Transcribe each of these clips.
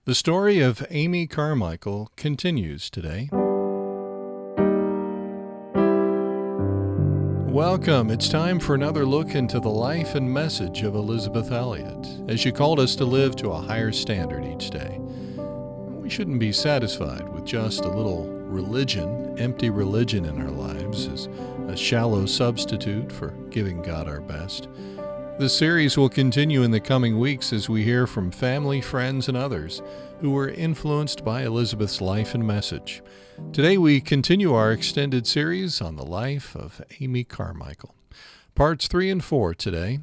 The story of Amy Carmichael continues today. Welcome. It's time for another look into the life and message of Elizabeth Elliot, as she called us to live to a higher standard each day. We shouldn't be satisfied with just a little religion, empty religion in our lives as a shallow substitute for giving God our best. This series will continue in the coming weeks as we hear from family, friends, and others who were influenced by Elizabeth's life and message. Today we continue our extended series on the life of Amy Carmichael. Parts 3 and 4 today.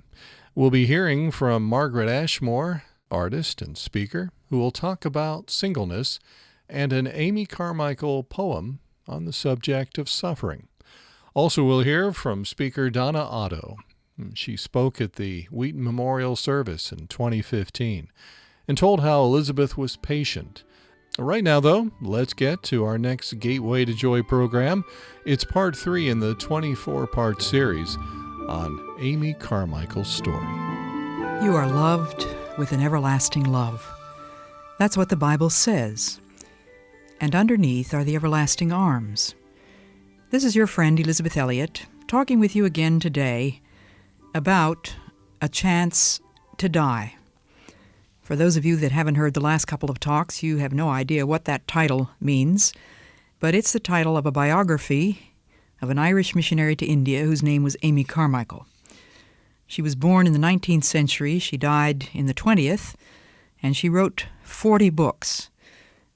We'll be hearing from Margaret Ashmore, artist and speaker, who will talk about singleness and an Amy Carmichael poem on the subject of suffering. Also we'll hear from speaker Donna Otto. She spoke at the Wheaton Memorial Service in 2015 and told how Elizabeth was patient. Right now, though, let's get to our next Gateway to Joy program. It's part 3 in the 24-part series on Amy Carmichael's story. You are loved with an everlasting love. That's what the Bible says. And underneath are the everlasting arms. This is your friend Elizabeth Elliot, talking with you again today about a chance to die. For those of you that haven't heard the last couple of talks, you have no idea what that title means, but it's the title of a biography of an Irish missionary to India whose name was Amy Carmichael. She was born in the 19th century, she died in the 20th, and she wrote 40 books.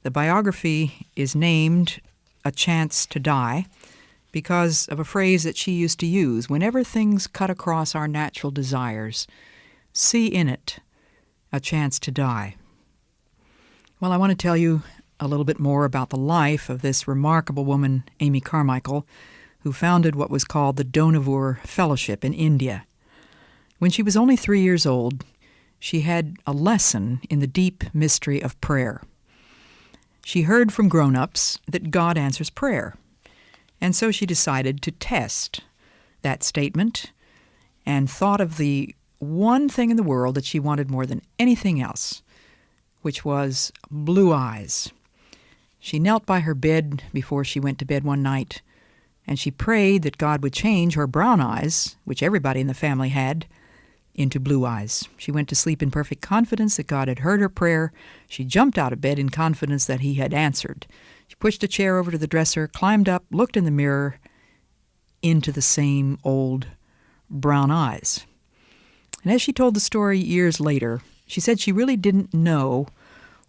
The biography is named A Chance to Die because of a phrase that she used to use. Whenever things cut across our natural desires, see in it a chance to die. Well, I want to tell you a little bit more about the life of this remarkable woman, Amy Carmichael, who founded what was called the Dohnavur Fellowship in India. When she was only 3 years old, she had a lesson in the deep mystery of prayer. She heard from grown-ups that God answers prayer, and so she decided to test that statement and thought of the one thing in the world that she wanted more than anything else, which was blue eyes. She knelt by her bed before she went to bed one night, and she prayed that God would change her brown eyes, which everybody in the family had, into blue eyes. She went to sleep in perfect confidence that God had heard her prayer. She jumped out of bed in confidence that he had answered. She pushed a chair over to the dresser, climbed up, looked in the mirror, into the same old brown eyes. And as she told the story years later, she said she really didn't know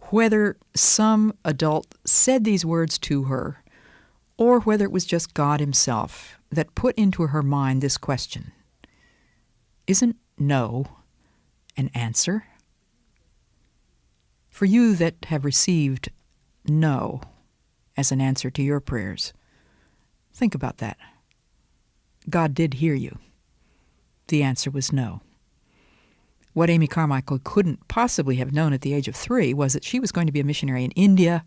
whether some adult said these words to her or whether it was just God himself that put into her mind this question: isn't no an answer? For you that have received no as an answer to your prayers, think about that. God did hear you. The answer was no. What Amy Carmichael couldn't possibly have known at the age of 3 was that she was going to be a missionary in India.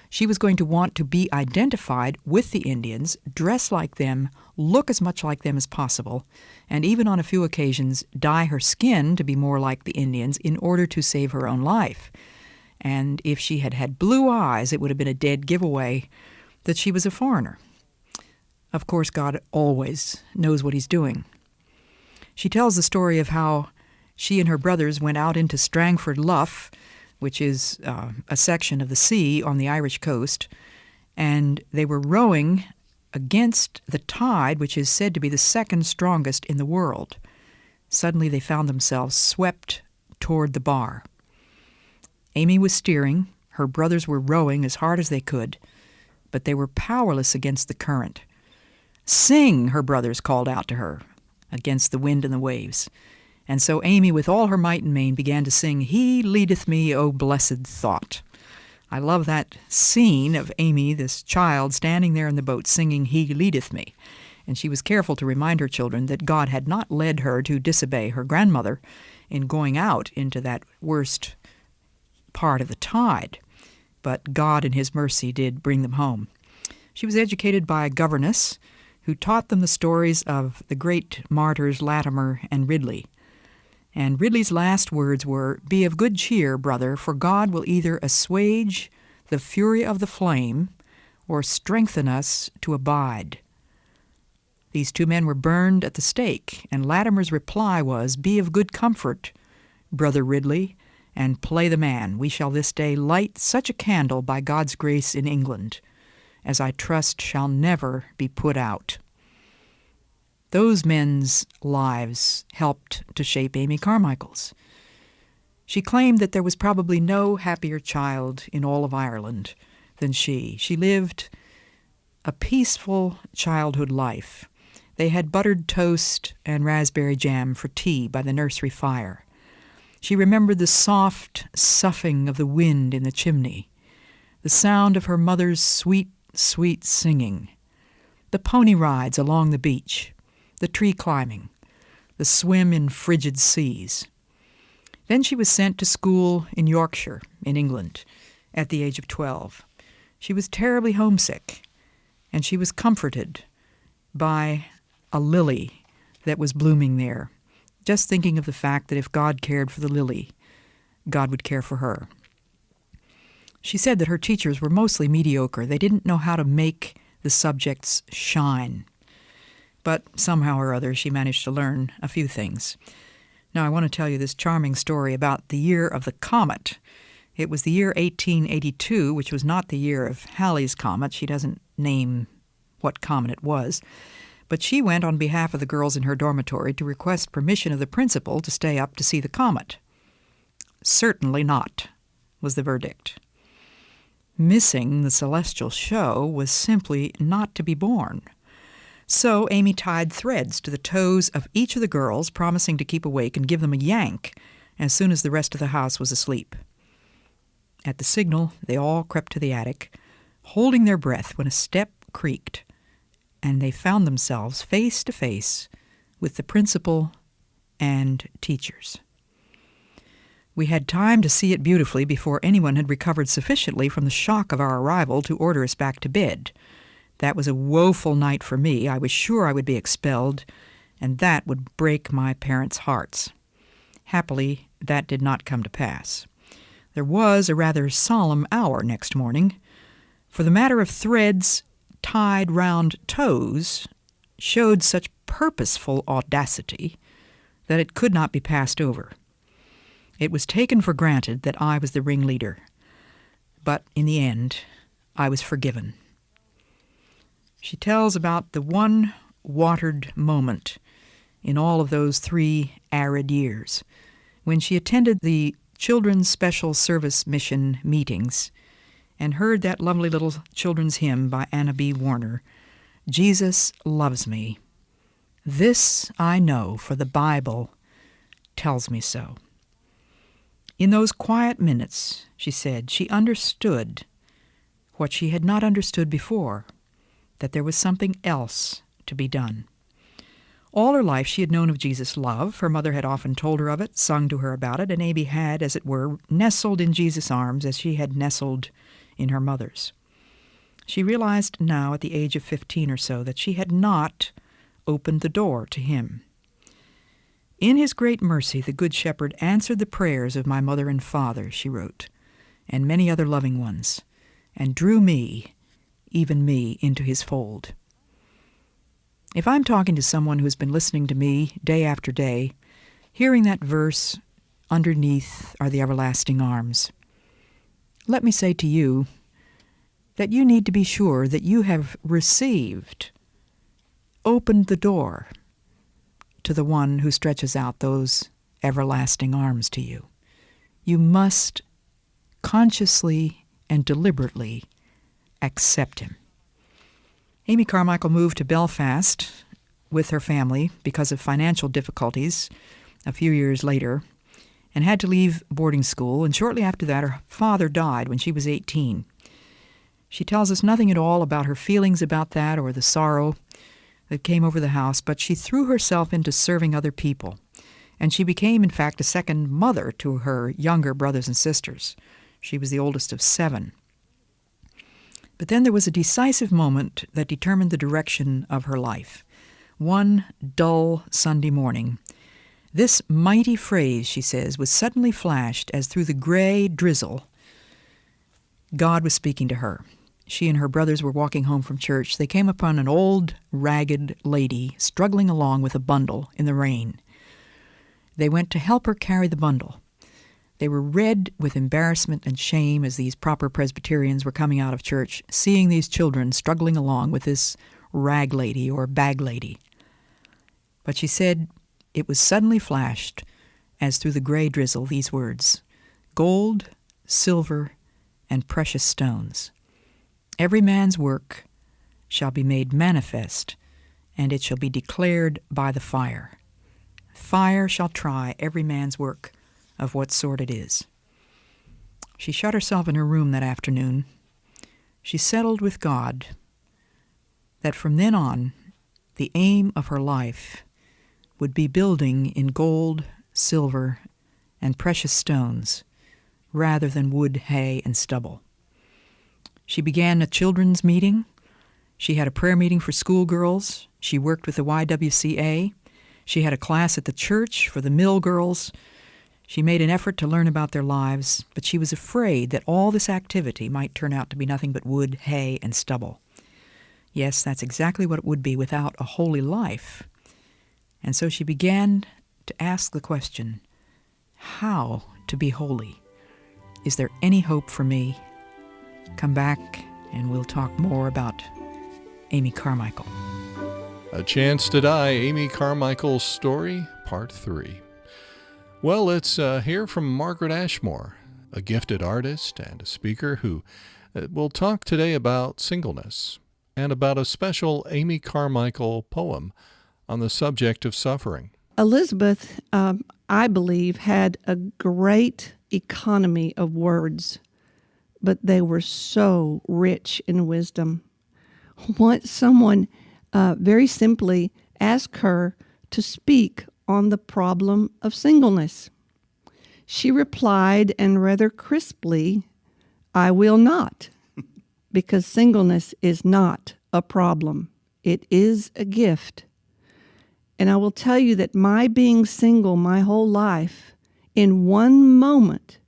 She was going to want to be identified with the Indians, dress like them, look as much like them as possible, and even on a few occasions dye her skin to be more like the Indians in order to save her own life. And if she had had blue eyes, it would have been a dead giveaway that she was a foreigner. Of course, God always knows what he's doing. She tells the story of how she and her brothers went out into Strangford Lough, which is a section of the sea on the Irish coast, and they were rowing against the tide, which is said to be the second strongest in the world. Suddenly they found themselves swept toward the bar. Amy was steering, her brothers were rowing as hard as they could, but they were powerless against the current. "Sing," her brothers called out to her, against the wind and the waves. And so Amy, with all her might and main, began to sing, "He leadeth me, O blessed thought." I love that scene of Amy, this child, standing there in the boat singing, "He leadeth me." And she was careful to remind her children that God had not led her to disobey her grandmother in going out into that worst part of the tide, but God in his mercy did bring them home. She was educated by a governess who taught them the stories of the great martyrs Latimer and Ridley. And Ridley's last words were, "Be of good cheer, brother, for God will either assuage the fury of the flame or strengthen us to abide." These two men were burned at the stake, and Latimer's reply was, "Be of good comfort, brother Ridley, and play the man. We shall this day light such a candle by God's grace in England, as I trust shall never be put out." Those men's lives helped to shape Amy Carmichael's. She claimed that there was probably no happier child in all of Ireland than she. She lived a peaceful childhood life. They had buttered toast and raspberry jam for tea by the nursery fire. She remembered the soft soughing of the wind in the chimney, the sound of her mother's sweet, sweet singing, the pony rides along the beach, the tree climbing, the swim in frigid seas. Then she was sent to school in Yorkshire, in England, at the age of 12. She was terribly homesick, and she was comforted by a lily that was blooming there, just thinking of the fact that if God cared for the lily, God would care for her. She said that her teachers were mostly mediocre. They didn't know how to make the subjects shine. But somehow or other, she managed to learn a few things. Now, I want to tell you this charming story about the year of the comet. It was the year 1882, which was not the year of Halley's comet. She doesn't name what comet it was. But she went on behalf of the girls in her dormitory to request permission of the principal to stay up to see the comet. "Certainly not," was the verdict. Missing the celestial show was simply not to be borne. So Amy tied threads to the toes of each of the girls, promising to keep awake and give them a yank as soon as the rest of the house was asleep. At the signal, they all crept to the attic, holding their breath when a step creaked, and they found themselves face to face with the principal and teachers. We had time to see it beautifully before anyone had recovered sufficiently from the shock of our arrival to order us back to bed. That was a woeful night for me. I was sure I would be expelled, and that would break my parents' hearts. Happily, that did not come to pass. There was a rather solemn hour next morning, for the matter of threads tied round toes showed such purposeful audacity that it could not be passed over. It was taken for granted that I was the ringleader, but in the end, I was forgiven. She tells about the one watered moment in all of those 3 arid years when she attended the Children's Special Service Mission meetings and heard that lovely little children's hymn by Anna B. Warner, "Jesus Loves Me. This I know, for the Bible tells me so." In those quiet minutes, she said, she understood what she had not understood before, that there was something else to be done. All her life she had known of Jesus' love. Her mother had often told her of it, sung to her about it, and Amy had, as it were, nestled in Jesus' arms as she had nestled in her mother's. She realized now, at the age of 15 or so, that she had not opened the door to him. "In his great mercy, the Good Shepherd answered the prayers of my mother and father," she wrote, "and many other loving ones, and drew me, even me, into his fold." If I'm talking to someone who's been listening to me day after day, hearing that verse, "Underneath are the everlasting arms," let me say to you that you need to be sure that you have received, opened the door to the one who stretches out those everlasting arms to you. You must consciously and deliberately accept him. Amy Carmichael moved to Belfast with her family because of financial difficulties a few years later and had to leave boarding school, and shortly after that her father died when she was 18. She tells us nothing at all about her feelings about that or the sorrow that came over the house, but she threw herself into serving other people, and she became, in fact, a second mother to her younger brothers and sisters. She was the oldest of 7. But then there was a decisive moment that determined the direction of her life. One dull Sunday morning, This mighty phrase, she says, was suddenly flashed as through the gray drizzle. God was speaking to her. She and her brothers were walking home from church. They came upon an old, ragged lady struggling along with a bundle in the rain. They went to help her carry the bundle. They were red with embarrassment and shame as these proper Presbyterians were coming out of church, seeing these children struggling along with this rag lady or bag lady. But she said it was suddenly flashed, as through the gray drizzle, these words, "Gold, silver, and precious stones. Every man's work shall be made manifest, and it shall be declared by the fire. Fire shall try every man's work, of what sort it is." She shut herself in her room that afternoon. She settled with God that from then on, the aim of her life would be building in gold, silver, and precious stones, rather than wood, hay, and stubble. She began a children's meeting. She had a prayer meeting for schoolgirls. She worked with the YWCA. She had a class at the church for the mill girls. She made an effort to learn about their lives, but she was afraid that all this activity might turn out to be nothing but wood, hay, and stubble. Yes, that's exactly what it would be without a holy life. And so she began to ask the question, how to be holy? Is there any hope for me? Come back and we'll talk more about Amy Carmichael. A Chance to Die, Amy Carmichael's story, part 3. Well, let's hear from Margaret Ashmore, a gifted artist and a speaker who will talk today about singleness and about a special Amy Carmichael poem on the subject of suffering. Elizabeth, I believe, had a great economy of words, but they were so rich in wisdom. Once someone very simply asked her to speak on the problem of singleness. She replied, and rather crisply, "I will not, because singleness is not a problem. It is a gift. And I will tell you that my being single my whole life, in one moment,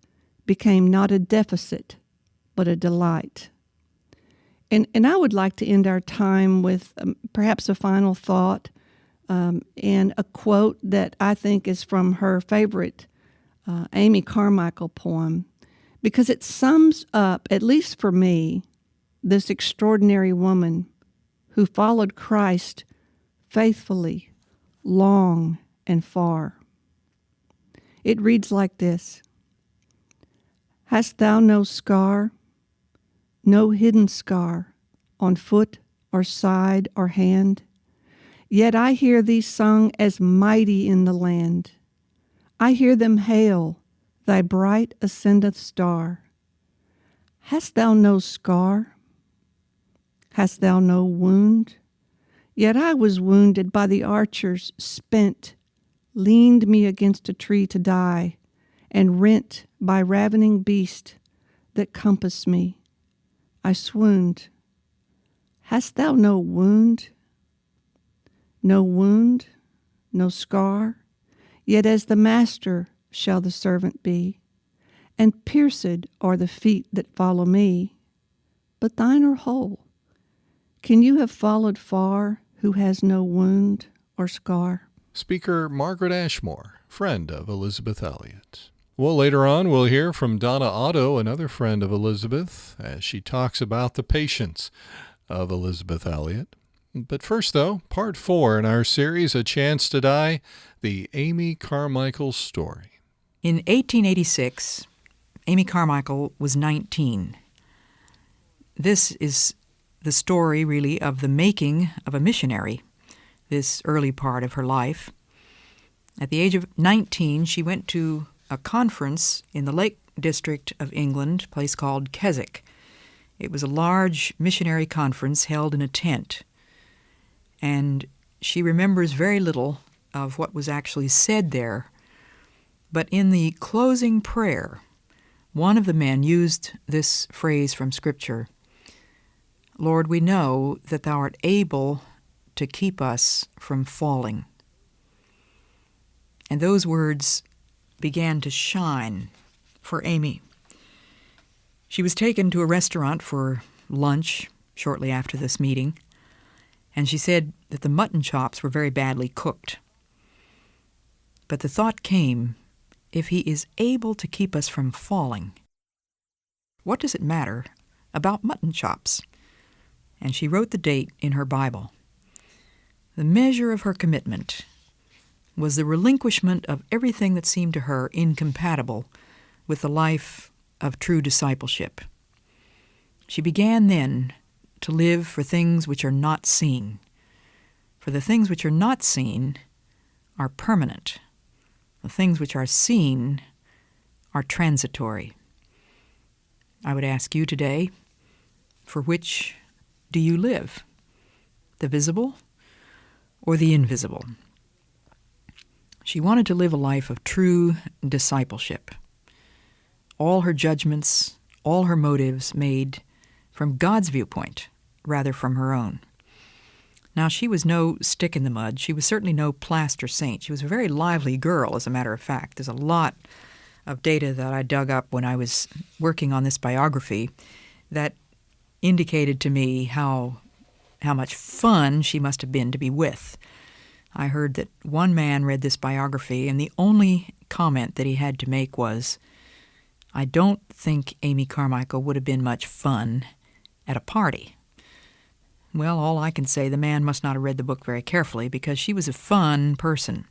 became not a deficit, but a delight." And I would like to end our time with perhaps a final thought and a quote that I think is from her favorite Amy Carmichael poem, because it sums up, at least for me, this extraordinary woman who followed Christ faithfully, long and far. It reads like this: "Hast thou no scar, no hidden scar, on foot or side or hand? Yet I hear thee sung as mighty in the land. I hear them hail thy bright ascendant star. Hast thou no scar? Hast thou no wound? Yet I was wounded by the archers, spent, leaned me against a tree to die, and rent by ravening beast that compassed me. I swooned. Hast thou no wound? No wound, no scar, yet as the master shall the servant be, and pierced are the feet that follow me, but thine are whole. Can you have followed far who has no wound or scar?" Speaker Margaret Ashmore, friend of Elizabeth Elliot. Well, later on, we'll hear from Donna Otto, another friend of Elizabeth, as she talks about the patience of Elizabeth Elliot. But first, though, part 4 in our series, A Chance to Die, the Amy Carmichael story. In 1886, Amy Carmichael was 19. This is the story, really, of the making of a missionary, this early part of her life. At the age of 19, she went to a conference in the Lake District of England, a place called Keswick. It was a large missionary conference held in a tent, and she remembers very little of what was actually said there. But in the closing prayer, one of the men used this phrase from Scripture: "Lord, we know that thou art able to keep us from falling." And those words began to shine for Amy. She was taken to a restaurant for lunch shortly after this meeting, and she said that the mutton chops were very badly cooked. But the thought came, if he is able to keep us from falling, what does it matter about mutton chops? And she wrote the date in her Bible. The measure of her commitment was the relinquishment of everything that seemed to her incompatible with the life of true discipleship. She began then to live for things which are not seen. For the things which are not seen are permanent. The things which are seen are transitory. I would ask you today, for which do you live? The visible or the invisible? She wanted to live a life of true discipleship. All her judgments, all her motives made from God's viewpoint rather from her own. Now, she was no stick in the mud. She was certainly no plaster saint. She was a very lively girl, as a matter of fact. There's a lot of data that I dug up when I was working on this biography that indicated to me how much fun she must have been to be with. I heard that one man read this biography, and the only comment that he had to make was, "I don't think Amy Carmichael would have been much fun at a party." Well, all I can say, the man must not have read the book very carefully, because she was a fun person.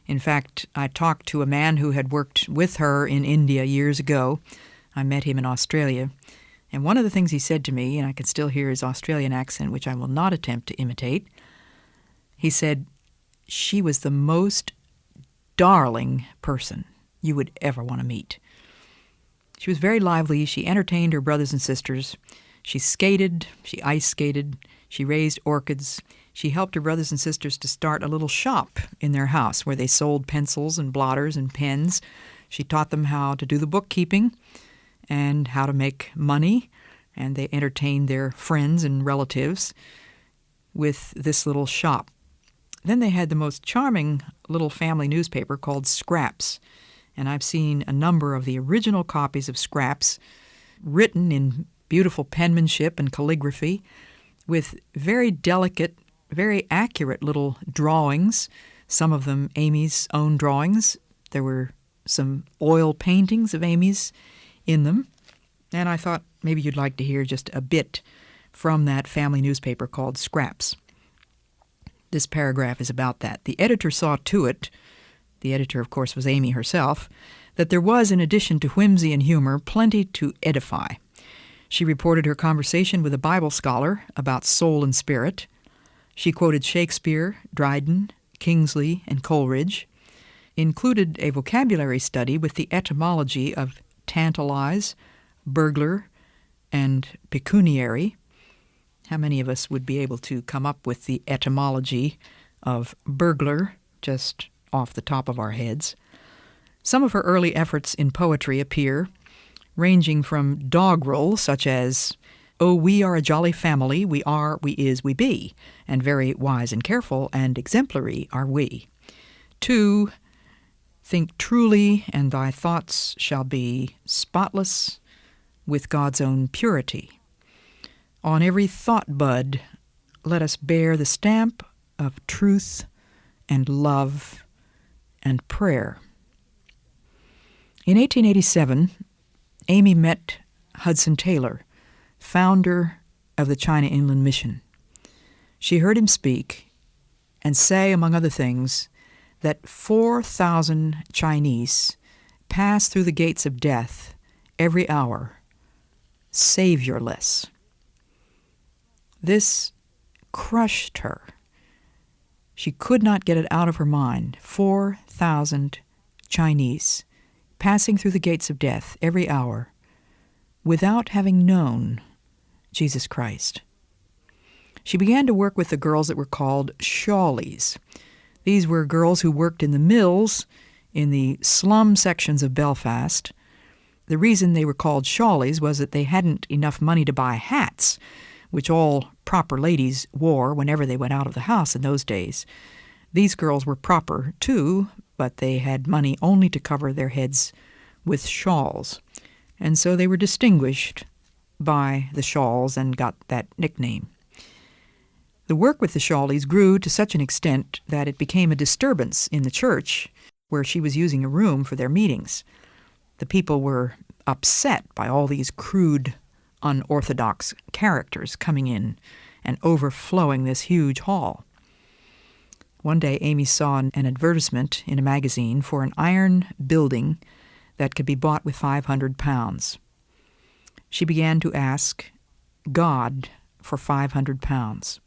In fact, I talked to a man who had worked with her in India years ago. I met him in Australia. And one of the things he said to me, and I can still hear his Australian accent, which I will not attempt to imitate, he said, "She was the most darling person you would ever want to meet." She was very lively. She entertained her brothers and sisters. She skated. She ice skated. She raised orchids. She helped her brothers and sisters to start a little shop in their house where they sold pencils and blotters and pens. She taught them how to do the bookkeeping and how to make money, and they entertained their friends and relatives with this little shop. Then they had the most charming little family newspaper called Scraps, and I've seen a number of the original copies of Scraps written in beautiful penmanship and calligraphy with very delicate, very accurate little drawings, some of them Amy's own drawings. There were some oil paintings of Amy's in them, and I thought maybe you'd like to hear just a bit from that family newspaper called Scraps. This paragraph is about that. The editor saw to it, the editor, of course, was Amy herself, that there was, in addition to whimsy and humor, plenty to edify. She reported her conversation with a Bible scholar about soul and spirit. She quoted Shakespeare, Dryden, Kingsley, and Coleridge, included a vocabulary study with the etymology of tantalize, burglar, and pecuniary. How many of us would be able to come up with the etymology of burglar just off the top of our heads? Some of her early efforts in poetry appear, ranging from doggerel, such as, "Oh, we are a jolly family, we are, we is, we be, and very wise and careful and exemplary are we," to "Think truly, and thy thoughts shall be spotless with God's own purity. On every thought bud, let us bear the stamp of truth and love and prayer." In 1887, Amy met Hudson Taylor, founder of the China Inland Mission. She heard him speak and say, among other things, that 4,000 Chinese pass through the gates of death every hour, saviorless. This crushed her. She could not get it out of her mind. 4,000 Chinese passing through the gates of death every hour without having known Jesus Christ. She began to work with the girls that were called Shawleys. These were girls who worked in the mills in the slum sections of Belfast. The reason they were called Shawleys was that they hadn't enough money to buy hats, which all proper ladies wore whenever they went out of the house in those days. These girls were proper, too, but they had money only to cover their heads with shawls. And so they were distinguished by the shawls and got that nickname. The work with the Shawleys grew to such an extent that it became a disturbance in the church where she was using a room for their meetings. The people were upset by all these crude, unorthodox characters coming in and overflowing this huge hall. One day, Amy saw an advertisement in a magazine for an iron building that could be bought with 500 pounds. She began to ask God for 500 pounds.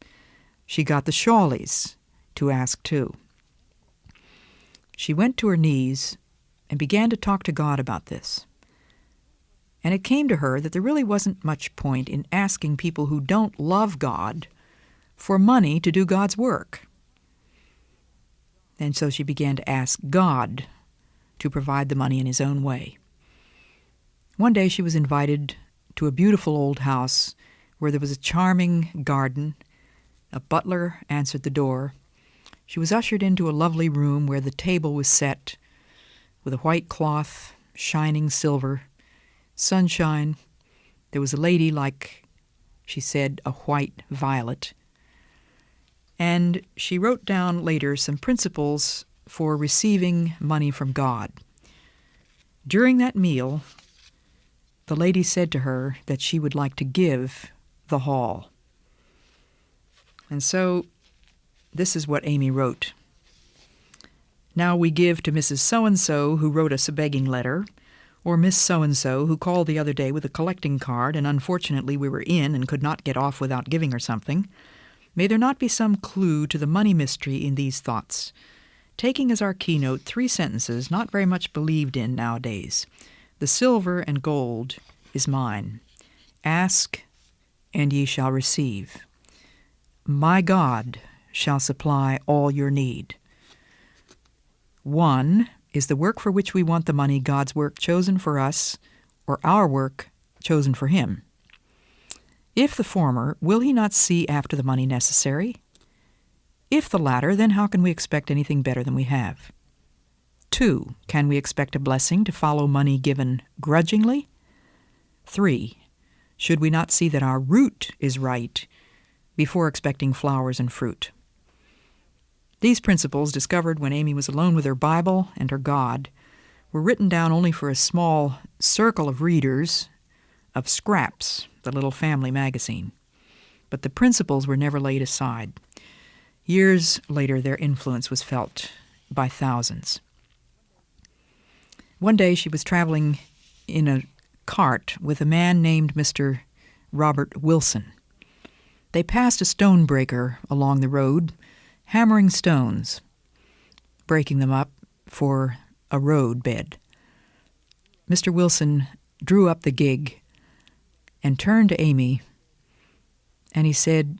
She got the Shawleys to ask too. She went to her knees and began to talk to God about this. And it came to her that there really wasn't much point in asking people who don't love God for money to do God's work. And so she began to ask God to provide the money in his own way. One day she was invited to a beautiful old house where there was a charming garden. A butler answered the door. She was ushered into a lovely room where the table was set with a white cloth, shining silver, sunshine. There was a lady like, she said, a white violet. And she wrote down later some principles for receiving money from God. During that meal, the lady said to her that she would like to give the hall. And so this is what Amy wrote. Now we give to Mrs. So-and-so who wrote us a begging letter, or Miss So-and-so who called the other day with a collecting card, and unfortunately we were in and could not get off without giving her something. May there not be some clue to the money mystery in these thoughts, taking as our keynote 3 sentences not very much believed in nowadays. The silver and gold is mine. Ask, and ye shall receive. My God shall supply all your need. 1 is the work for which we want the money, God's work chosen for us, or our work chosen for him. If the former, will he not see after the money necessary? If the latter, then how can we expect anything better than we have? 2, can we expect a blessing to follow money given grudgingly? 3, should we not see that our root is right before expecting flowers and fruit? These principles, discovered when Amy was alone with her Bible and her God, were written down only for a small circle of readers of Scraps, the little family magazine. But the principles were never laid aside. Years later, their influence was felt by thousands. One day she was traveling in a cart with a man named Mr. Robert Wilson. They passed a stone breaker along the road, hammering stones, breaking them up for a road bed. Mr. Wilson drew up the gig and turned to Amy, and he said,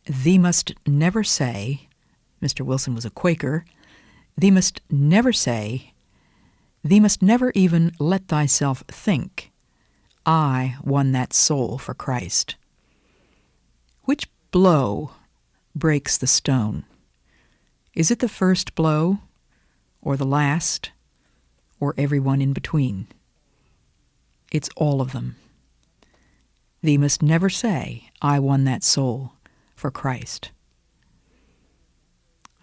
"Thee must never say," Mr. Wilson was a Quaker, "thee must never say, thee must never even let thyself think, I won that soul for Christ." Which blow breaks the stone? Is it the first blow, or the last, or everyone in between? It's all of them. Thee must never say, I won that soul for Christ.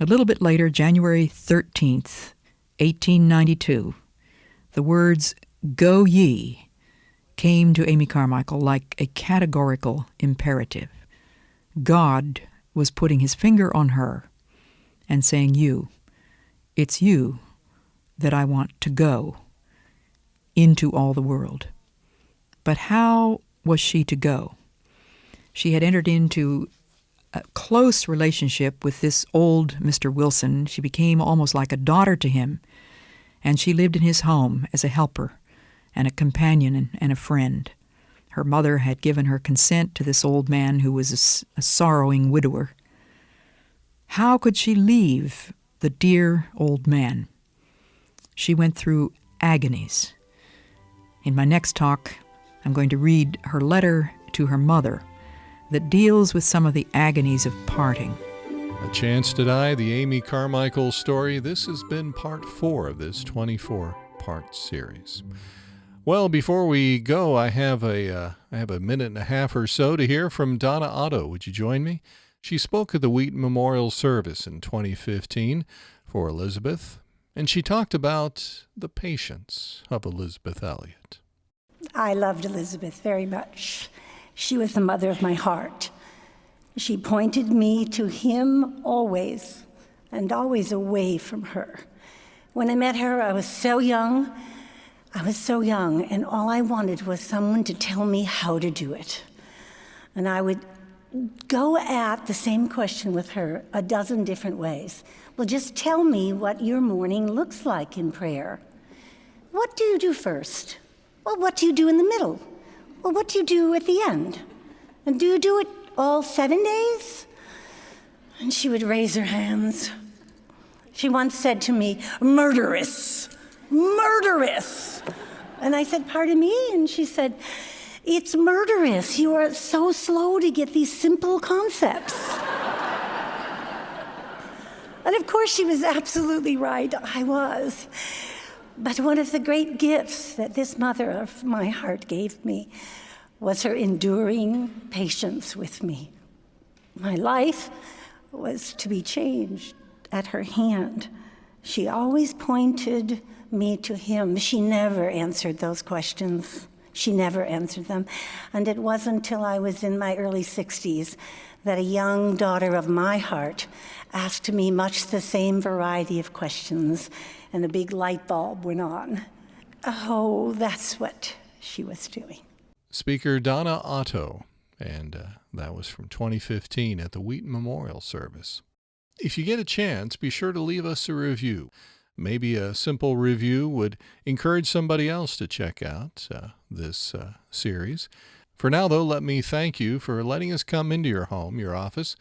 A little bit later, January 13th, 1892, the words, "Go ye," came to Amy Carmichael like a categorical imperative. God was putting his finger on her and saying, it's you that I want to go into all the world. But how was she to go? She had entered into a close relationship with this old Mr. Wilson. She became almost like a daughter to him, and she lived in his home as a helper and a companion and a friend. Her mother had given her consent to this old man who was a sorrowing widower. How could she leave the dear old man? She went through agonies. In my next talk, I'm going to read her letter to her mother that deals with some of the agonies of parting. A Chance to Die, the Amy Carmichael story. This has been part 4 of this 24-part series. Well, before we go, I have a minute and a half or so to hear from Donna Otto. Would you join me? She spoke at the Wheaton Memorial Service in 2015 for Elizabeth, and she talked about the patience of Elizabeth Elliot. I loved Elizabeth very much. She was the mother of my heart. She pointed me to him always, and always away from her. When I met her, I was so young, and all I wanted was someone to tell me how to do it. And I would go at the same question with her a dozen different ways. Well, just tell me what your morning looks like in prayer. What do you do first? Well, what do you do in the middle? Well, what do you do at the end? And do you do it all 7 days? And she would raise her hands. She once said to me, murderous, murderous. And I said, pardon me? And she said, it's murderous. You are so slow to get these simple concepts. And of course, she was absolutely right. I was. But one of the great gifts that this mother of my heart gave me was her enduring patience with me. My life was to be changed at her hand. She always pointed me to him. She never answered those questions. She never answered them. And it wasn't until I was in my early 60s that a young daughter of my heart asked me much the same variety of questions, and a big light bulb went on. Oh, that's what she was doing. Speaker Donna Otto, and that was from 2015 at the Wheaton Memorial Service. If you get a chance, be sure to leave us a review. Maybe a simple review would encourage somebody else to check out this series. For now, though, let me thank you for letting us come into your home, your office,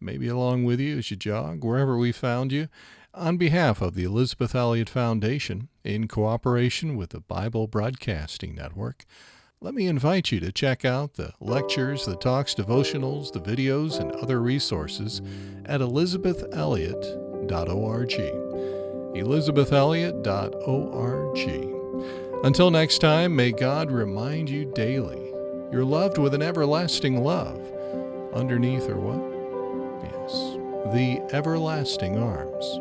maybe along with you as you jog, wherever we found you. On behalf of the Elizabeth Elliot Foundation, in cooperation with the Bible Broadcasting Network, let me invite you to check out the lectures, the talks, devotionals, the videos, and other resources at elizabethelliot.org. elizabethelliot.org. Until next time, may God remind you daily you're loved with an everlasting love. Underneath are what? Yes, the everlasting arms.